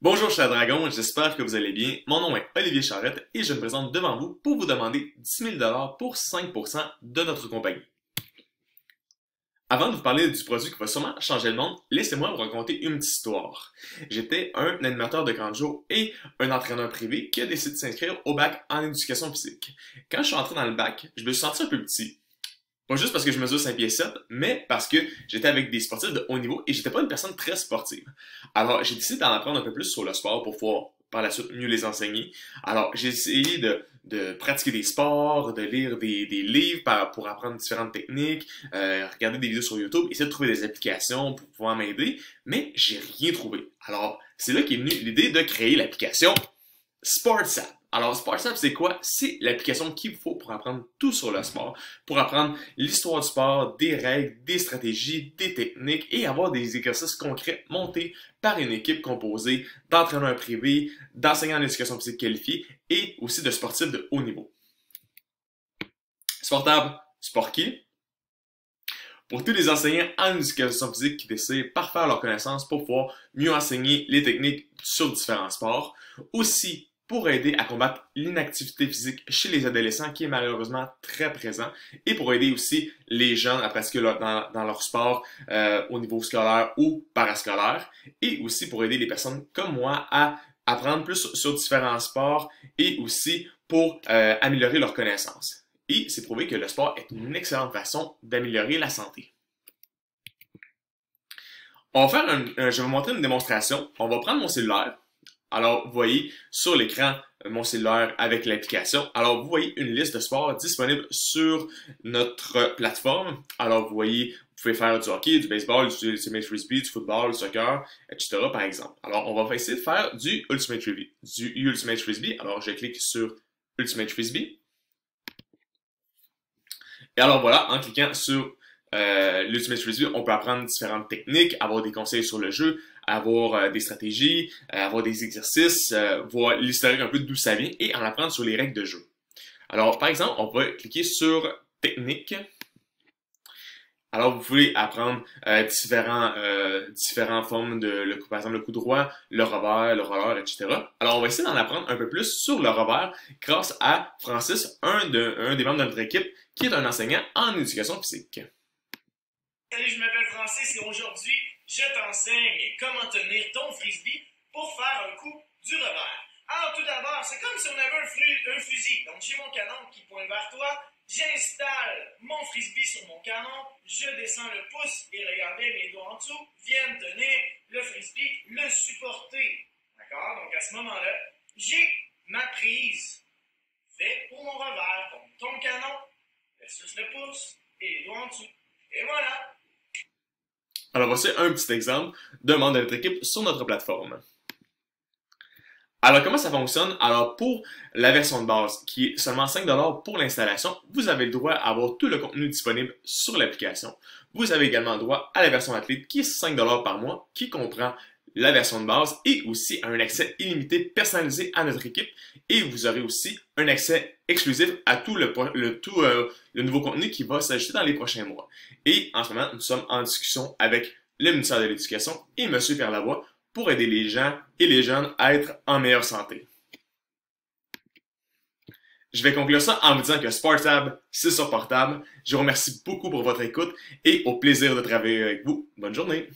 Bonjour chers dragons, j'espère que vous allez bien. Mon nom est Olivier Charrette et je me présente devant vous pour vous demander 10 000 $ pour 5% de notre compagnie. Avant de vous parler du produit qui va sûrement changer le monde, laissez-moi vous raconter une petite histoire. J'étais un animateur de camp de jour et un entraîneur privé qui a décidé de s'inscrire au bac en éducation physique. Quand je suis entré dans le bac, je me suis senti un peu petit. Pas juste parce que je mesure 5 pieds 7, mais parce que j'étais avec des sportifs de haut niveau et j'étais pas une personne très sportive. Alors, j'ai décidé d'en apprendre un peu plus sur le sport pour pouvoir par la suite mieux les enseigner. Alors, j'ai essayé de pratiquer des sports, de lire des livres pour apprendre différentes techniques, regarder des vidéos sur YouTube, essayer de trouver des applications pour pouvoir m'aider, mais j'ai rien trouvé. Alors, c'est là qu'est venue l'idée de créer l'application SportsApp. Alors, SportsApp, c'est quoi? C'est l'application qu'il faut pour apprendre tout sur le sport, pour apprendre l'histoire du sport, des règles, des stratégies, des techniques et avoir des exercices concrets montés par une équipe composée d'entraîneurs privés, d'enseignants en éducation physique qualifiés et aussi de sportifs de haut niveau. SportApp, sport qui? Pour tous les enseignants en éducation physique qui décident parfaire leurs connaissances pour pouvoir mieux enseigner les techniques sur différents sports. Aussi, pour aider à combattre l'inactivité physique chez les adolescents qui est malheureusement très présent et pour aider aussi les jeunes à pratiquer dans leur sport au niveau scolaire ou parascolaire et aussi pour aider les personnes comme moi à apprendre plus sur différents sports et aussi pour améliorer leurs connaissances. Et c'est prouvé que le sport est une excellente façon d'améliorer la santé. On va faire je vais vous montrer une démonstration. On va prendre mon cellulaire. Alors, vous voyez sur l'écran mon cellulaire avec l'application. Alors, vous voyez une liste de sports disponibles sur notre plateforme. Alors, vous voyez, vous pouvez faire du hockey, du baseball, du ultimate frisbee, du football, du soccer, etc. par exemple. Alors, on va essayer de faire du ultimate frisbee. Alors, je clique sur ultimate frisbee. Et alors voilà, en cliquant sur l'Ultimate Frisbee, on peut apprendre différentes techniques, avoir des conseils sur le jeu, avoir des stratégies, avoir des exercices, voir l'historique un peu d'où ça vient et en apprendre sur les règles de jeu. Alors par exemple, on va cliquer sur technique. Alors vous pouvez apprendre différentes formes par exemple le coup droit, le revers, le roller, etc. Alors on va essayer d'en apprendre un peu plus sur le revers grâce à Francis, un des membres de notre équipe qui est un enseignant en éducation physique. Salut, je m'appelle Francis et aujourd'hui, je t'enseigne comment tenir ton frisbee pour faire un coup du revers. Alors tout d'abord, c'est comme si on avait un fusil. Donc j'ai mon canon qui pointe vers toi. J'installe mon frisbee sur mon canon, je descends le pouce et regardez, mes doigts en dessous viennent tenir le frisbee, le supporter. D'accord? Donc à ce moment-là, j'ai ma prise faite pour mon revers. Donc ton canon versus le pouce et les doigts en dessous. Et voilà! Alors voici un petit exemple de membre de notre équipe sur notre plateforme. Alors, comment ça fonctionne? Alors, pour la version de base, qui est seulement 5 $ pour l'installation, vous avez le droit à avoir tout le contenu disponible sur l'application. Vous avez également le droit à la version athlète, qui est 5 $ par mois, qui comprend la version de base et aussi un accès illimité personnalisé à notre équipe. Et vous aurez aussi un accès exclusif à tout le nouveau contenu qui va s'ajouter dans les prochains mois. Et en ce moment, nous sommes en discussion avec le ministère de l'Éducation et M. Pierre Lavoie pour aider les gens et les jeunes à être en meilleure santé. Je vais conclure ça en vous disant que SportsApp, c'est sur portable. Je vous remercie beaucoup pour votre écoute et au plaisir de travailler avec vous. Bonne journée!